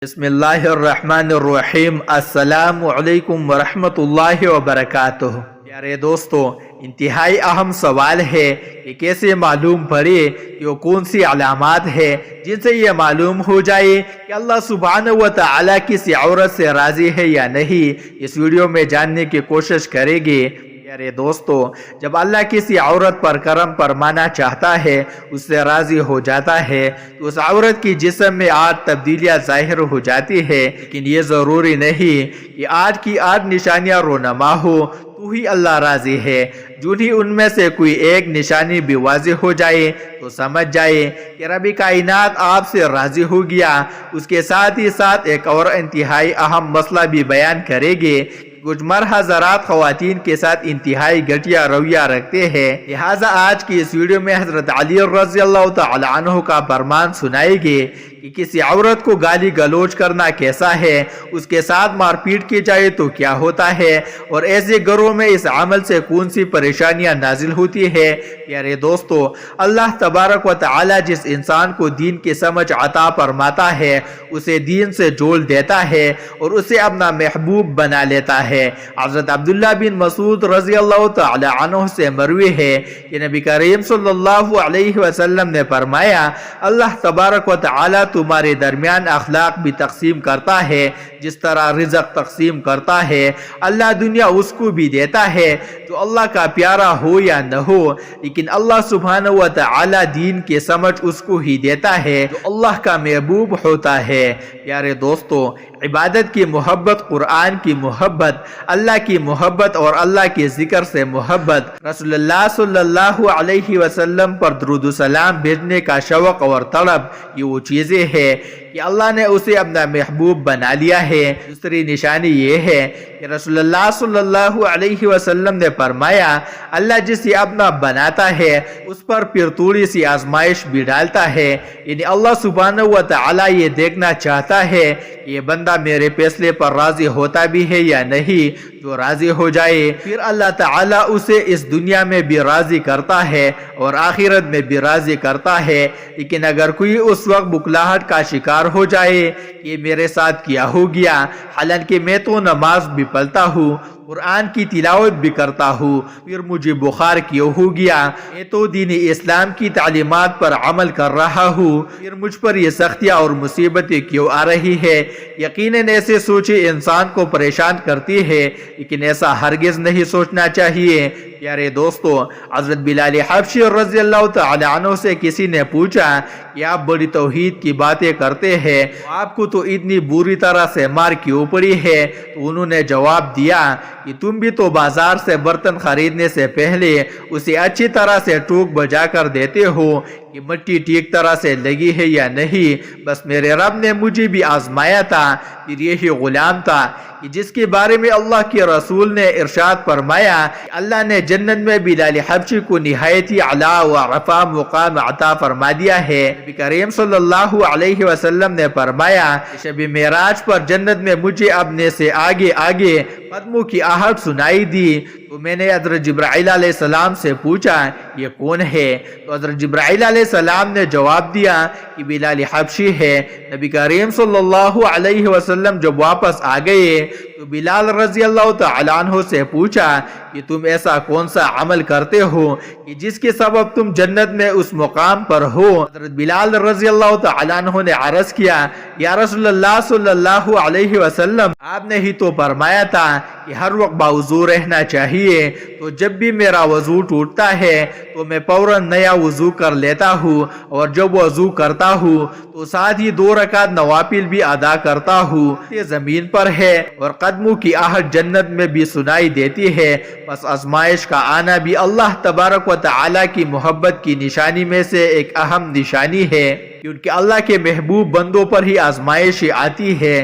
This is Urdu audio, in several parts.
بسم اللہ الرحمن الرحیم۔ السلام علیکم ورحمۃ اللہ وبرکاتہ۔ پیارے دوستو، انتہائی اہم سوال ہے کہ کیسے معلوم پڑے کہ وہ کون سی علامات ہے جن سے یہ معلوم ہو جائے کہ اللہ سبحانہ و تعالی کسی عورت سے راضی ہے یا نہیں۔ اس ویڈیو میں جاننے کی کوشش کریں گے۔ پیارے دوستو، جب اللہ کسی عورت پر کرم فرمانا چاہتا ہے، اس سے راضی ہو جاتا ہے، تو اس عورت کی جسم میں آج تبدیلیاں ظاہر ہو جاتی ہے، لیکن یہ ضروری نہیں کہ آج کی آج نشانیاں رونما ہو تو ہی اللہ راضی ہے۔ جو ہی ان میں سے کوئی ایک نشانی بھی واضح ہو جائے تو سمجھ جائے کہ رب کائنات آپ سے راضی ہو گیا۔ اس کے ساتھ ہی ساتھ ایک اور انتہائی اہم مسئلہ بھی بیان کرے گے۔ کچھ مرد حضرات خواتین کے ساتھ انتہائی گھٹیا رویہ رکھتے ہیں، لہٰذا آج کی اس ویڈیو میں حضرت علی رضی اللہ تعالی عنہ کا فرمان سنائے گے کہ کسی عورت کو گالی گلوچ کرنا کیسا ہے، اس کے ساتھ مار پیٹ کی جائے تو کیا ہوتا ہے، اور ایسے گھروں میں اس عمل سے کون سی پریشانیاں نازل ہوتی ہے۔ پیارے دوستو، اللہ تبارک و تعالی جس انسان کو دین کی سمجھ عطا فرماتا ہے، اسے دین سے جوڑ دیتا ہے اور اسے اپنا محبوب بنا لیتا ہے۔ حضرت عبداللہ بن مسعود رضی اللہ تعالی عنہ سے مروی ہے کہ نبی کریم صلی اللہ علیہ وسلم نے فرمایا، اللہ تبارک و تعالی تمہارے درمیان اخلاق بھی تقسیم کرتا ہے، جس طرح رزق تقسیم کرتا ہے۔ اللہ دنیا اس کو بھی دیتا ہے جو اللہ کا پیارا ہو یا نہ ہو، لیکن اللہ سبحانہ و تعالی دین کی سمجھ اس کو ہی دیتا ہے جو اللہ کا محبوب ہوتا ہے۔ پیارے دوستو، عبادت کی محبت، قرآن کی محبت، اللہ کی محبت اور اللہ کے ذکر سے محبت، رسول اللہ صلی اللہ علیہ وسلم پر درود و سلام بھیجنے کا شوق اور طلب، یہ وہ چیزیں ہیں کہ اللہ نے اسے اپنا محبوب بنا لیا ہے۔ دوسری نشانی یہ ہے کہ رسول اللہ صلی اللہ علیہ وسلم نے فرمایا، اللہ جسے اپنا بناتا ہے اس پر پھر تھوڑی سی آزمائش بھی ڈالتا ہے، یعنی اللہ سبحانہ و تعالی یہ دیکھنا چاہتا ہے کہ یہ بندہ میرے فیصلے پر راضی ہوتا بھی ہے یا نہیں۔ جو راضی ہو جائے پھر اللہ تعالی اسے اس دنیا میں بھی راضی کرتا ہے اور آخرت میں بھی راضی کرتا ہے۔ لیکن اگر کوئی اس وقت بکلاہٹ کا شکار ہو جائے کہ میرے ساتھ کیا ہو گیا، حالانکہ میں تو نماز بھی پڑھتا ہوں، قرآن کی تلاوت بھی کرتا ہوں، پھر مجھے بخار کیوں ہو گیا، میں تو دین اسلام کی تعلیمات پر عمل کر رہا ہوں، پھر مجھ پر یہ سختیاں اور مصیبتیں کیوں آ رہی ہے۔ یقیناً ایسے سوچیں انسان کو پریشان کرتی ہے، لیکن ایسا ہرگز نہیں سوچنا چاہیے۔ پیارے دوستو، حضرت بلال حبشی رضی اللہ تعالی عنہ سے کسی نے پوچھا کہ آپ بڑی توحید کی باتیں کرتے ہیں، آپ کو تو اتنی بری طرح سے مار کیوں پڑی ہے؟ تو انہوں نے جواب دیا کہ تم بھی تو بازار سے برتن خریدنے سے پہلے اسے اچھی طرح سے ٹوک بجا کر دیتے ہو کہ مٹی ٹھیک طرح سے لگی ہے یا نہیں۔ بس میرے رب نے مجھے بھی آزمایا تھا، پھر یہی غلام تھا کہ جس کے بارے میں اللہ کے رسول نے ارشاد فرمایا کہ اللہ نے جنت میں بلال حبشی کو نہایت ہی اعلیٰ و رفیع مقام عطا فرما دیا ہے۔ نبی کریم صلی اللہ علیہ وسلم نے فرمایا کہ شب معراج پر جنت میں مجھے اپنے سے آگے آگے قدموں کی آہٹ سنائی دی، تو میں نے حضرت جبرائیل علیہ السلام سے پوچھا یہ کون ہے؟ تو حضرت جبرائیل علیہ السلام نے جواب دیا کہ بلال حبشی ہے۔ نبی کریم صلی اللہ علیہ وسلم جب واپس آ گئے تو بلال رضی اللہ تعالی عنہ سے پوچھا کہ تم ایسا کون سا عمل کرتے ہو کہ جس کے سبب تم جنت میں اس مقام پر ہو؟ حضرت بلال رضی اللہ تعالی عنہ نے عرض کیا، یا رسول اللہ صلی اللہ علیہ وسلم، آپ نے ہی تو فرمایا تھا کہ ہر وقت باوضو رہنا چاہیے، تو جب بھی میرا وضو ٹوٹتا ہے تو میں فوراً نیا وضو کر لیتا ہوں، اور جب وضو کرتا ہوں تو ساتھ ہی 2 رکعت نوافل بھی ادا کرتا ہوں۔ یہ زمین پر ہے اور قدموں کی آہٹ جنت میں بھی سنائی دیتی ہے۔ بس آزمائش کا آنا بھی اللہ تبارک و تعالی کی محبت کی نشانی میں سے ایک اہم نشانی ہے، کیونکہ اللہ کے محبوب بندوں پر ہی آزمائش آتی ہے۔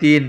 3,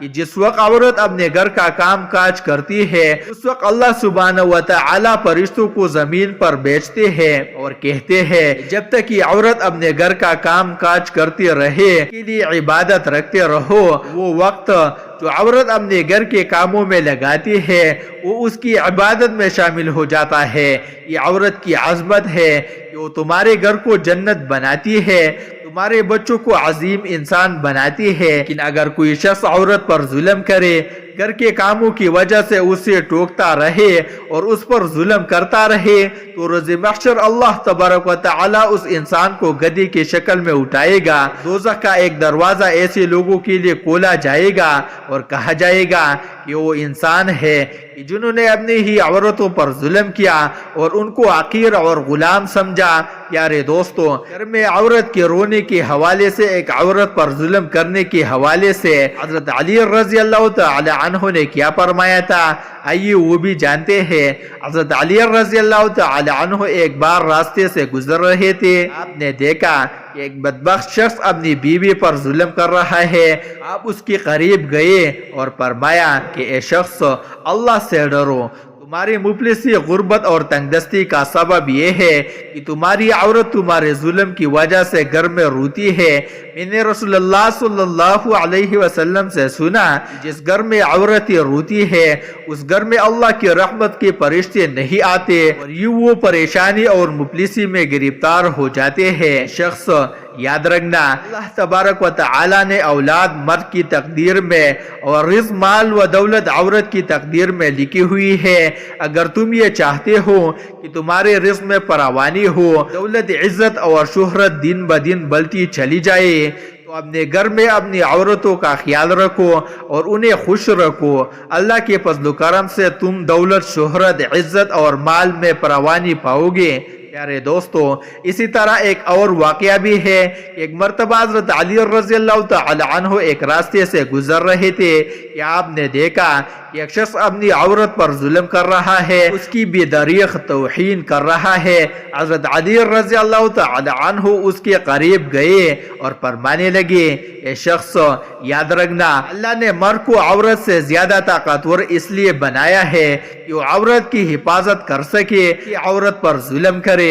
کہ جس وقت عورت اپنے گھر کا کام کاج کرتی ہے اس وقت اللہ سبحانہ و تعالی فرشتوں کو زمین پر بھیجتے ہیں اور کہتے ہیں جب تک یہ عورت اپنے گھر کا کام کاج کرتی رہے کے لیے عبادت رکھتے رہو، وہ وقت جو عورت اپنے گھر کے کاموں میں لگاتی ہے وہ اس کی عبادت میں شامل ہو جاتا ہے۔ یہ عورت کی عظمت ہے کہ وہ تمہارے گھر کو جنت بناتی ہے، تمہارے بچوں کو عظیم انسان بناتی ہے۔ لیکن اگر کوئی شخص عورت پر ظلم کرے، گھر کے کاموں کی وجہ سے اسے ٹوکتا رہے اور اس پر ظلم کرتا رہے، تو روز محشر اللہ تبارک و تعالی اس انسان کو گدھے کی شکل میں اٹھائے گا۔ دوزخ کا ایک دروازہ ایسے لوگوں کے لیے کھولا جائے گا اور کہا جائے گا کہ وہ انسان ہے جنہوں نے اپنی ہی عورتوں پر ظلم کیا اور ان کو حقیر اور غلام سمجھا۔ پیارے دوستو، گھر میں عورت کے رونے کے حوالے سے، ایک عورت پر ظلم کرنے کے حوالے سے حضرت علی رضی اللہ تعالی عنہ نے کیا فرمایا تھا، آئیے وہ بھی جانتے ہیں۔ حضرت علی رضی اللہ تعالی عنہ ایک بار راستے سے گزر رہے تھے، آپ نے دیکھا کہ ایک بدبخت شخص اپنی بیوی پر ظلم کر رہا ہے۔ آپ اس کے قریب گئے اور فرمایا کہ اے شخص، اللہ سے ڈرو، تمہاری مفلسی، غربت اور تنگ دستی کا سبب یہ ہے کہ تمہاری عورت تمہارے ظلم کی وجہ سے گھر میں روتی ہے۔ میں نے رسول اللہ صلی اللہ علیہ وسلم سے سنا، جس گھر میں عورتیں روتی ہے اس گھر میں اللہ کی رحمت کے فرشتے نہیں آتے اور یوں وہ پریشانی اور مفلسی میں گرفتار ہو جاتے ہیں۔ شخص یاد رکھنا، اللہ تبارک و تعالی نے اولاد مرد کی تقدیر میں اور رزق، مال و دولت عورت کی تقدیر میں لکھی ہوئی ہے۔ اگر تم یہ چاہتے ہو کہ تمہارے رزق میں فراوانی ہو، دولت، عزت اور شہرت دن بدن بڑھتی چلی جائے، تو اپنے گھر میں اپنی عورتوں کا خیال رکھو اور انہیں خوش رکھو۔ اللہ کے فضل و کرم سے تم دولت، شہرت، عزت اور مال میں فراوانی پاؤ گے۔ پیارے دوستو، اسی طرح ایک اور واقعہ بھی ہے۔ ایک مرتبہ حضرت علی رضی اللہ تعالی عنہ ایک راستے سے گزر رہے تھے کہ آپ نے دیکھا کہ ایک شخص اپنی عورت پر ظلم کر رہا ہے، اس کی بے دریغ توہین کر رہا ہے۔ حضرت علی رضی اللہ تعالی عنہ اس کے قریب گئے اور فرمانے لگے، اے شخص، یاد رکھنا، اللہ نے مرد کو عورت سے زیادہ طاقتور اس لیے بنایا ہے کہ وہ عورت کی حفاظت کر سکے، کہ عورت پر ظلم کرے۔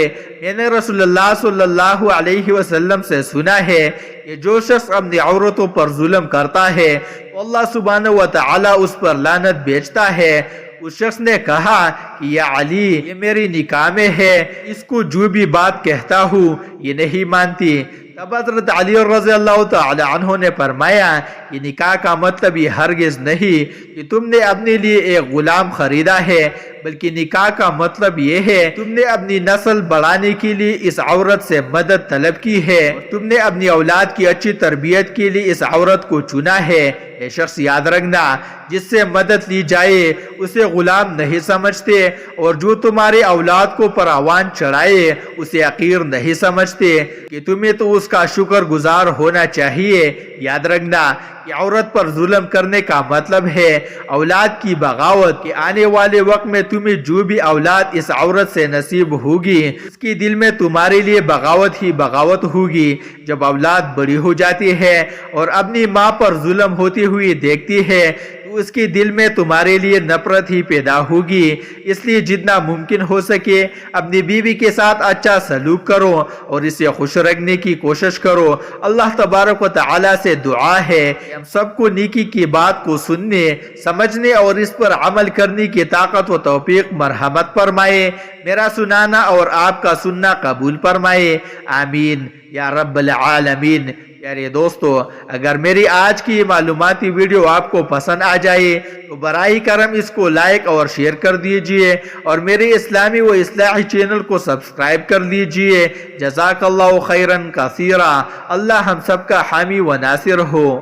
میں نے رسول اللہ صلی اللہ علیہ وسلم سے سنا ہے کہ جو شخص اپنی عورتوں پر ظلم کرتا ہے تو اللہ سبحانہ و تعالی اس پر لعنت بھیجتا ہے۔ اس شخص نے کہا کہ یا علی، یہ میری نکاح میں ہے، اس کو جو بھی بات کہتا ہوں یہ نہیں مانتی۔ تب حضرت علی رضی اللہ تعالی عنہ نے فرمایا کہ نکاح کا مطلب یہ ہرگز نہیں کہ تم نے اپنے لیے ایک غلام خریدا ہے، بلکہ نکاح کا مطلب یہ ہے تم نے اپنی نسل بڑھانے کے لیے اس عورت سے مدد طلب کی ہے، تم نے اپنی اولاد کی اچھی تربیت کے لیے اس عورت کو چنا ہے۔ یہ شخص یاد رکھنا، جس سے مدد لی جائے اسے غلام نہیں سمجھتے، اور جو تمہارے اولاد کو پراوان چڑھائے اسے حقیر نہیں سمجھتے، کہ تمہیں تو اس کا شکر گزار ہونا چاہیے۔ یاد رکھنا کہ عورت پر ظلم کرنے کا مطلب ہے اولاد کی بغاوت، کہ آنے والے وقت میں تمہیں جو بھی اولاد اس عورت سے نصیب ہوگی اس کی دل میں تمہارے لیے بغاوت ہی بغاوت ہوگی۔ جب اولاد بڑی ہو جاتی ہے اور اپنی ماں پر ظلم ہوتی ہوئی دیکھتی ہے تو اس کے دل میں تمہارے لیے نفرت ہی پیدا ہوگی۔ اس لیے جتنا ممکن ہو سکے اپنی بیوی کے ساتھ اچھا سلوک کرو اور اسے خوش رکھنے کی کوشش کرو۔ اللہ تبارک و تعالی سے دعا ہے کہ ہم سب کو نیکی کی بات کو سننے، سمجھنے اور اس پر عمل کرنے کی طاقت و توفیق مرحمت فرمائے۔ میرا سنانا اور آپ کا سننا قبول فرمائے، آمین یا رب العالمین۔ پیارے دوستو، اگر میری آج کی معلوماتی ویڈیو آپ کو پسند آ جائے تو براہ کرم اس کو لائک اور شیئر کر دیجئے، اور میرے اسلامی و اصلاحی چینل کو سبسکرائب کر لیجئے۔ جزاک اللہ خیرا کثیرا۔ اللہ ہم سب کا حامی و ناصر ہو۔